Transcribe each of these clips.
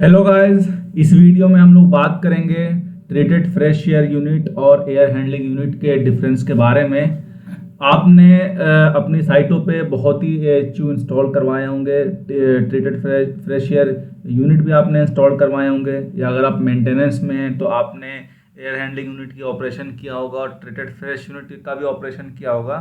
Hello guys, इस video में हम लोग बात करेंगे ट्रीटेड फ्रेश एयर यूनिट और एयर हैंडलिंग यूनिट के डिफरेंस के बारे में। आपने अपनी साइटों पे बहुत ही एचयू इंस्टॉल करवाए होंगे, ट्रीटेड फ्रेश एयर यूनिट भी आपने इंस्टॉल करवाए होंगे, या अगर आप मेंटेनेंस में हैं तो आपने एयर हैंडलिंग यूनिट की ऑपरेशन किया होगा और ट्रीटेड फ्रेश यूनिट का भी ऑपरेशन किया होगा।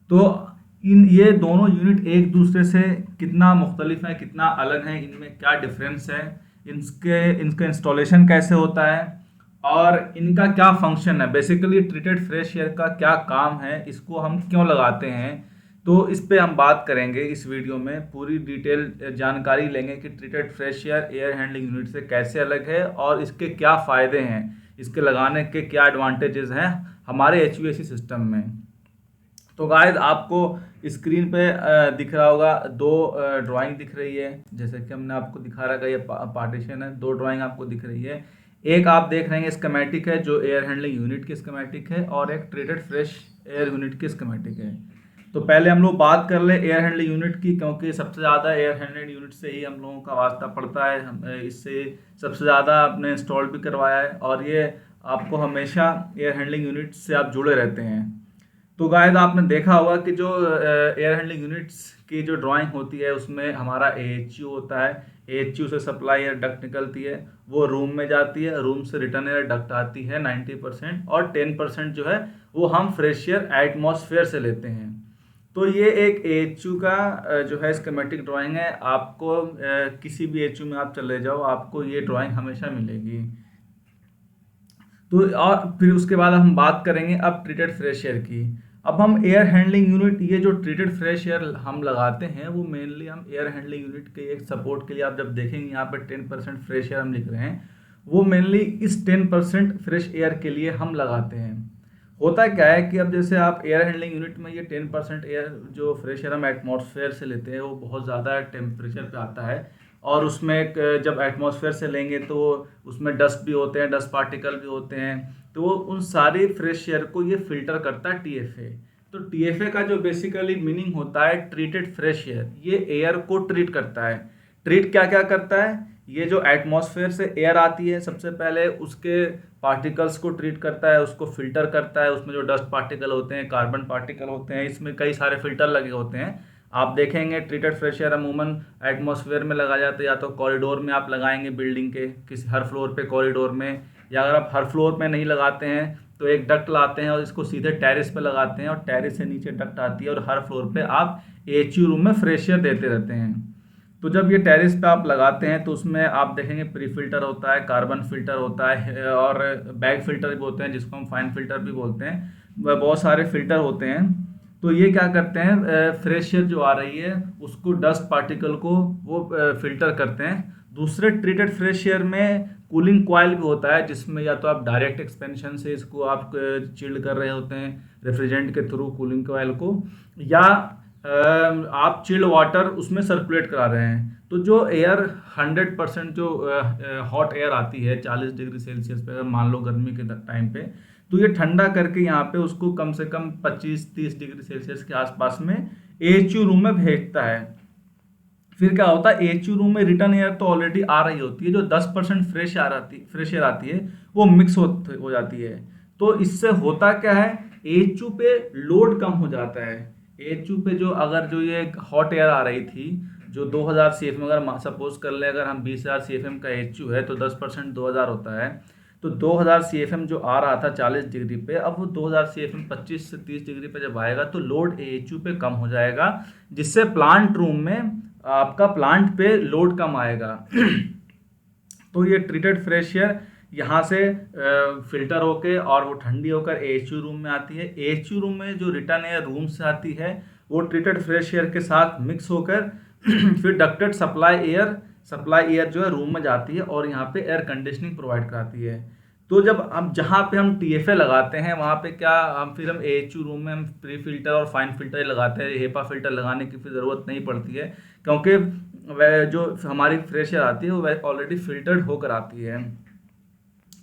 तो इन ये दोनों यूनिट एक दूसरे से कितना मुख्तलिफ है, कितना अलग है, इनमें क्या डिफरेंस है, इनका इंस्टॉलेशन कैसे होता है और इनका क्या फंक्शन है, बेसिकली ट्रीटेड फ्रेश एयर का क्या काम है, इसको हम क्यों लगाते हैं। तो इस पे हम बात करेंगे इस वीडियो में, पूरी डिटेल जानकारी लेंगे कि treated fresh air air handling unit से कैसे अलग है और इसके क्या फ़ायदे हैं, इसके लगाने के क्या एडवांटेजेस हैं हमारे एचवीएसी सिस्टम में। तो गाइस, आपको स्क्रीन पे दिख रहा होगा दो ड्राइंग दिख रही है, जैसे कि हमने आपको दिखा रखा है। ये पार्टीशन है, दो ड्राइंग आपको दिख रही है। एक आप देख रहे हैं स्कीमेटिक है जो एयर हैंडलिंग यूनिट की स्कीमेटिक है, और एक ट्रीटेड फ्रेश एयर यूनिट की स्कीमेटिक है। तो पहले हम लोग बात कर ले एयर हैंडलिंग यूनिट की, क्योंकि सबसे ज़्यादा एयर हैंडलिंग यूनिट से ही हम लोगों का वास्ता पड़ता है। हम इससे सबसे ज़्यादा आपने इंस्टॉल भी करवाया है, और ये आपको हमेशा एयर हैंडलिंग यूनिट से आप जुड़े रहते हैं। तो गाइस, आपने देखा होगा कि जो एयर हैंडलिंग यूनिट्स की जो ड्राइंग होती है उसमें हमारा एएचयू होता है। एएचयू से सप्लाई एयर डक्ट निकलती है, वो रूम में जाती है, रूम से रिटर्न एयर डक्ट आती है 90%, और 10% जो है वो हम फ्रेश एयर एटमॉस्फेयर से लेते हैं। तो ये एक एएचयू का जो है स्कीमेटिक ड्राइंग है। आपको किसी भी एएचयू में आप चले जाओ, आपको ये ड्राइंग हमेशा मिलेगी। तो और फिर उसके बाद हम बात करेंगे अब ट्रीटेड फ्रेश एयर की। अब हम एयर हैंडलिंग यूनिट, ये जो ट्रीटेड फ्रेश एयर हम लगाते हैं वो मेनली हम एयर हैंडलिंग यूनिट के एक सपोर्ट के लिए, आप जब देखेंगे यहाँ पर 10% फ्रेश एयर हम लिख रहे हैं, वो मेनली इस 10% फ्रेश एयर के लिए हम लगाते हैं। होता क्या है कि अब जैसे आप एयर हैंडलिंग यूनिट में ये 10% एयर जो फ्रेश एयर हम एटमॉस्फेयर से लेते हैं वो बहुत ज़्यादा टेम्परेचर पे आता है, और उसमें जब एटमॉस्फेयर से लेंगे तो उसमें डस्ट भी होते हैं, डस्ट पार्टिकल भी होते हैं। तो उन सारी फ्रेश एयर को ये फिल्टर करता है टीएफए। तो टीएफए का जो बेसिकली मीनिंग होता है ट्रीटेड फ्रेश एयर, ये एयर को ट्रीट करता है। ट्रीट क्या क्या करता है, ये जो एटमॉस्फेयर से एयर आती है सबसे पहले उसके पार्टिकल्स को ट्रीट करता है, उसको फिल्टर करता है। उसमें जो डस्ट पार्टिकल होते हैं, कार्बन पार्टिकल होते हैं, इसमें कई सारे फिल्टर लगे होते हैं। आप देखेंगे ट्रीटेड फ्रेश एयर अमूमन एटमॉस्फेयर में लगाया जाता है, या तो कॉरिडोर में आप लगाएंगे बिल्डिंग के किसी हर फ्लोर पे कॉरिडोर में, या अगर आप हर फ्लोर में नहीं लगाते हैं तो एक डक्ट लाते हैं और इसको सीधे टेरिस पे लगाते हैं, और टेरिस से नीचे डक्ट आती है, और हर फ्लोर पे आप एएचयू रूम में फ्रेश एयर देते रहते हैं। तो जब ये टेरिस पे आप लगाते हैं तो उसमें आप देखेंगे प्री फिल्टर होता है, कार्बन फिल्टर होता है, और बैग फिल्टर भी होते हैं जिसको हम फाइन फिल्टर भी बोलते हैं। बहुत सारे फिल्टर होते हैं। तो ये क्या करते हैं, फ्रेश एयर जो आ रही है उसको, डस्ट पार्टिकल को वो फिल्टर करते हैं। दूसरे ट्रीटेड फ्रेश एयर में कूलिंग कॉइल भी होता है, जिसमें या तो आप डायरेक्ट एक्सपेंशन से इसको आप चिल्ड कर रहे होते हैं रेफ्रिजरेंट के थ्रू कूलिंग कॉइल को, या आप चिल्ड वाटर उसमें सर्कुलेट करा रहे हैं। तो जो एयर 100% जो हॉट एयर आती है 40 डिग्री सेल्सियस पे, अगर मान लो गर्मी के टाइम पे, तो ये ठंडा करके यहाँ पे उसको कम से कम 25-30 डिग्री सेल्सियस के आसपास में एएचयू रूम में भेजता है। फिर क्या होता है, एएचयू रूम में रिटर्न एयर तो ऑलरेडी आ रही होती है, जो 10% फ्रेश एयर आती है वो मिक्स हो जाती है। तो इससे होता क्या है, एएचयू पे लोड कम हो जाता है। एएचयू पे जो ये हॉट एयर आ रही थी, जो 2000 सीएफएम, अगर सपोज कर ले अगर हम 20,000 सीएफएम का एएचयू है तो 10% 2000 होता है। तो 2000 सीएफएम जो आ रहा था 40 डिग्री पे, अब वो 2000 सीएफएम 25 से 30 डिग्री पे जब आएगा तो लोड एएचयू पे कम हो जाएगा, जिससे प्लांट रूम में आपका प्लांट पे लोड कम आएगा। तो ये ट्रीटेड फ्रेश एयर यहाँ से फिल्टर होके और वो ठंडी होकर एएचयू रूम में आती है। एएचयू रूम में जो रिटर्न एयर रूम से आती है वो ट्रीटेड फ्रेश एयर के साथ मिक्स होकर फिर डक्टेड सप्लाई एयर जो है रूम में जाती है, और यहाँ पे एयर कंडीशनिंग प्रोवाइड कराती है। तो जब हम जहाँ पे हम टीएफए लगाते हैं वहाँ पे क्या हम एएचयू रूम में हम प्री फिल्टर और फाइन फिल्टर लगाते हैं। हेपा फिल्टर लगाने की फिर ज़रूरत नहीं पड़ती है, क्योंकि वह जो हमारी फ्रेश एयर आती है वो ऑलरेडी फिल्टर्ड होकर आती है।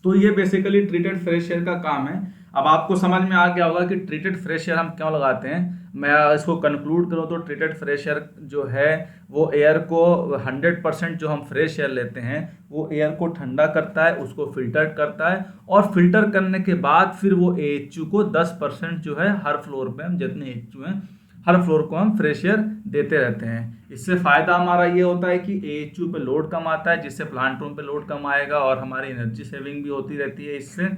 तो ये बेसिकली ट्रीटेड फ्रेश एयर का काम है। अब आपको समझ में आ गया होगा कि ट्रीटेड फ्रेश एयर हम क्यों लगाते हैं। मैं इसको कंक्लूड करूँ तो ट्रीटेड फ्रेश एयर जो है वो एयर को 100% जो हम फ्रेश एयर लेते हैं वो एयर को ठंडा करता है, उसको फिल्टर करता है, और फिल्टर करने के बाद फिर वो AHU को 10% जो है हर फ्लोर पे हम जितने AHU हैं हर फ्लोर को हम फ्रेश एयर देते रहते हैं। इससे फ़ायदा हमारा ये होता है कि AHU पे लोड कम आता है, जिससे प्लांट रूम पे लोड कम आएगा और हमारी एनर्जी सेविंग भी होती रहती है। इससे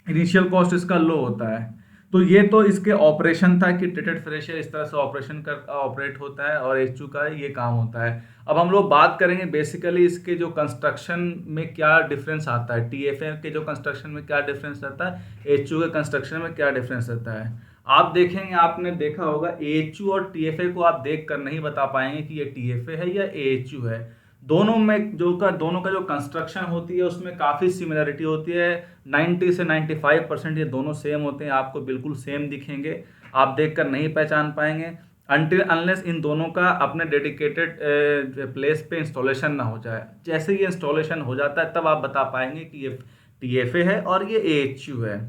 इनिशियल कॉस्ट इसका लो होता है। तो ये तो इसके ऑपरेशन था कि ट्रीटेड फ्रेश एयर इस तरह से ऑपरेट होता है और AHU का ये काम होता है। अब हम लोग बात करेंगे बेसिकली इसके जो कंस्ट्रक्शन में क्या डिफरेंस आता है, TFA के जो कंस्ट्रक्शन में क्या डिफरेंस रहता है, AHU के कंस्ट्रक्शन में क्या डिफरेंस रहता है। आप देखेंगे, आपने देखा होगा AHU और TFA को आप देख कर नहीं बता पाएंगे कि ये TFA है या AHU है। दोनों का जो कंस्ट्रक्शन होती है उसमें काफ़ी सिमिलरिटी होती है। 90 से 95% ये दोनों सेम होते हैं, आपको बिल्कुल सेम दिखेंगे, आप देखकर नहीं पहचान पाएंगे अनटिल अनलेस इन दोनों का अपने डेडिकेटेड प्लेस पे इंस्टॉलेशन ना हो जाए। जैसे ये इंस्टॉलेशन हो जाता है तब आप बता पाएंगे कि ये TFA है और ये AHU है।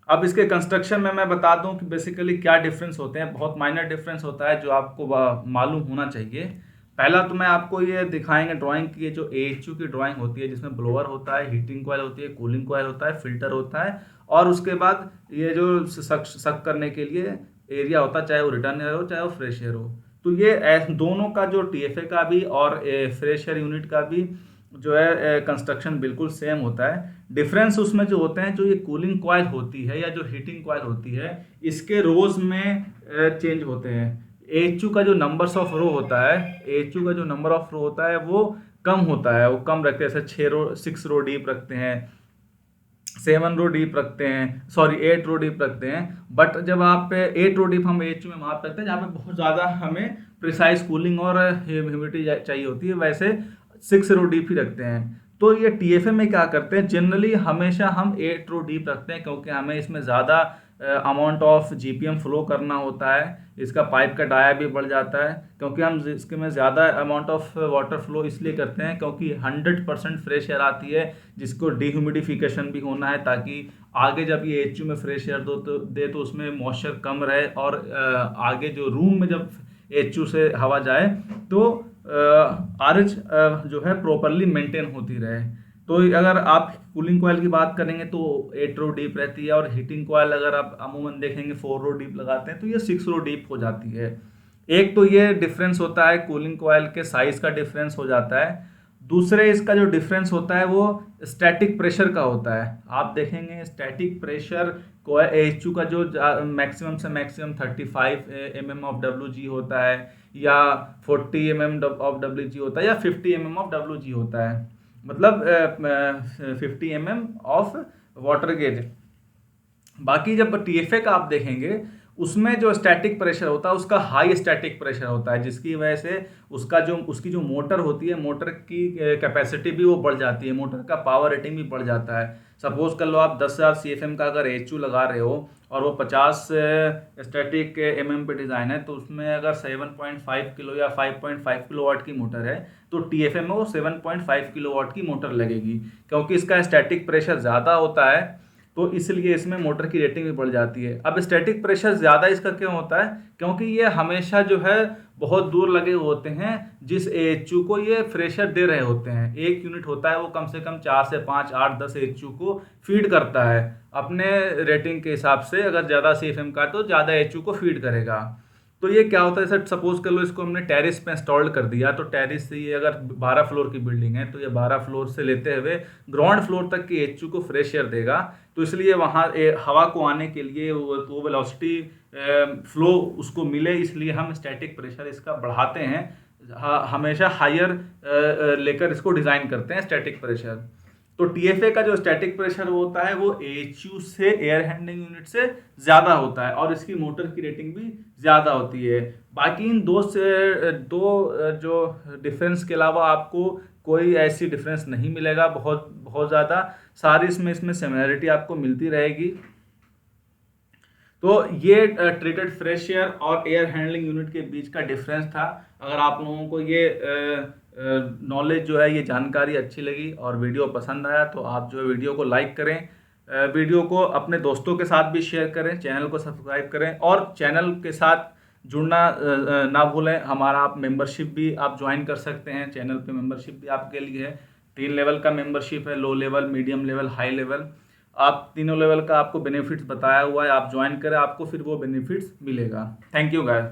अब इसके कंस्ट्रक्शन में मैं बता दूं कि बेसिकली क्या डिफरेंस होते हैं। बहुत माइनर डिफरेंस होता है जो आपको मालूम होना चाहिए। पहला तो मैं आपको ये दिखाएंगे ड्राइंग की, ये जो AHU की ड्राइंग होती है जिसमें ब्लोअर होता है, हीटिंग कॉइल होती है, कूलिंग कॉइल होता है, फिल्टर होता है, और उसके बाद ये जो सक करने के लिए एरिया होता है, चाहे वो रिटर्न एयर हो चाहे वो फ्रेश एयर हो। तो ये दोनों का जो TFA का भी और फ्रेश एयर यूनिट का भी जो है कंस्ट्रक्शन बिल्कुल सेम होता है। डिफरेंस उसमें जो होते हैं, जो ये कूलिंग कॉइल होती है या जो हीटिंग कॉइल होती है, इसके रोज में चेंज होते हैं। AHU का जो नंबर्स ऑफ रो होता है, AHU का जो नंबर ऑफ रो होता है वो कम होता है, वो कम रखते हैं। जैसे 6 रो डीप रखते हैं, 7 रो डीप रखते हैं, सॉरी 8 रो डीप रखते हैं। बट जब आप 8 रो डीप हम AHU में माप रखते हैं जहाँ पे बहुत ज़्यादा हमें प्रिसाइज कूलिंग और ह्यूमिडिटी चाहिए होती है, वैसे 6 रो डीप ही रखते हैं। तो ये TFA में क्या करते हैं, जनरली हमेशा हम 8 रो डीप रखते हैं क्योंकि हमें इसमें ज़्यादा अमाउंट ऑफ GPM फ्लो करना होता है। इसका पाइप का डाया भी बढ़ जाता है क्योंकि हम इसके में ज़्यादा अमाउंट ऑफ वाटर फ्लो इसलिए करते हैं क्योंकि 100% फ्रेश एयर आती है जिसको डिह्यूमिडिफिकेशन भी होना है, ताकि आगे जब ये AHU में फ्रेश एयर दे तो उसमें मॉइस्चर कम रहे और आगे जो रूम में जब AHU से हवा जाए तो RH जो है प्रॉपरली मेंटेन होती रहे। तो अगर आप कूलिंग कॉइल की बात करेंगे तो 8 रो डीप रहती है, और हीटिंग कॉइल अगर आप अमूमन देखेंगे 4 रो डीप लगाते हैं तो ये 6 रो डीप हो जाती है। एक तो ये डिफरेंस होता है, कूलिंग कॉइल के साइज का डिफरेंस हो जाता है। दूसरे इसका जो डिफरेंस होता है वो स्टैटिक प्रेशर का होता है। आप देखेंगे स्टैटिक प्रेशर को AHU का जो मैक्सिमम से मैक्सिमम 35 mm ऑफ WG होता है, या 40 mm ऑफ WG होता है, या 50 mm ऑफ WG होता है, मतलब 50 mm ऑफ वाटर गेज। बाकी जब TFA का आप देखेंगे उसमें जो स्टैटिक प्रेशर होता है उसका हाई स्टैटिक प्रेशर होता है, जिसकी वजह से उसकी जो मोटर होती है, मोटर की कैपेसिटी भी वो बढ़ जाती है, मोटर का पावर रेटिंग भी बढ़ जाता है। सपोज कर लो आप 10,000 CFM का अगर AHU लगा रहे हो और वो 50 स्टैटिक MM पे डिज़ाइन है, तो उसमें अगर 7.5 किलो या 5.5 किलोवाट की मोटर है तो TFA में वो 7.5 किलोवाट की मोटर लगेगी, क्योंकि इसका स्टैटिक प्रेशर ज़्यादा होता है तो इसलिए इसमें मोटर की रेटिंग भी बढ़ जाती है। अब स्टैटिक प्रेशर ज़्यादा इसका क्यों होता है, क्योंकि ये हमेशा जो है बहुत दूर लगे होते हैं जिस AHU को ये प्रेशर दे रहे होते हैं। एक यूनिट होता है वो कम से कम 4 से 5 8 10 AHU को फीड करता है अपने रेटिंग के हिसाब से। अगर ज़्यादा CFM का तो ज़्यादा AHU को फीड करेगा। तो ये क्या होता है, जैसे सपोज कर लो इसको हमने टेरिस पे इंस्टॉल कर दिया, तो टेरिस से ये अगर 12 फ्लोर की बिल्डिंग है तो ये 12 फ्लोर से लेते हुए ग्राउंड फ्लोर तक की AHU को फ्रेश एयर देगा। तो इसलिए वहाँ हवा को आने के लिए वो वेलोसिटी फ्लो उसको मिले, इसलिए हम स्टैटिक प्रेशर इसका बढ़ाते हैं, हमेशा हायर लेकर इसको डिज़ाइन करते हैं स्टैटिक प्रेशर। तो TFA का जो स्टैटिक प्रेशर होता है वो AHU से एयर हैंडलिंग यूनिट से ज़्यादा होता है और इसकी मोटर की रेटिंग भी ज़्यादा होती है। बाकी इन दो जो डिफरेंस के अलावा आपको कोई ऐसी डिफरेंस नहीं मिलेगा बहुत ज़्यादा, सारी इसमें सिमिलरिटी आपको मिलती रहेगी। तो ये ट्रीटेड फ्रेश एयर और एयर हैंडलिंग यूनिट के बीच का डिफरेंस था। अगर आप लोगों को ये नॉलेज जो है, ये जानकारी अच्छी लगी और वीडियो पसंद आया तो आप जो है वीडियो को लाइक करें, वीडियो को अपने दोस्तों के साथ भी शेयर करें, चैनल को सब्सक्राइब करें और चैनल के साथ जुड़ना ना भूलें। हमारा आप मेंबरशिप भी आप ज्वाइन कर सकते हैं। चैनल पे मेंबरशिप भी आपके लिए है। 3 लेवल का मेंबरशिप है, low level, medium level, high level. आप तीनों लेवल का आपको बेनिफिट्स बताया हुआ है, आप ज्वाइन करें, आपको फिर वो बेनिफिट्स मिलेगा। Thank you guys.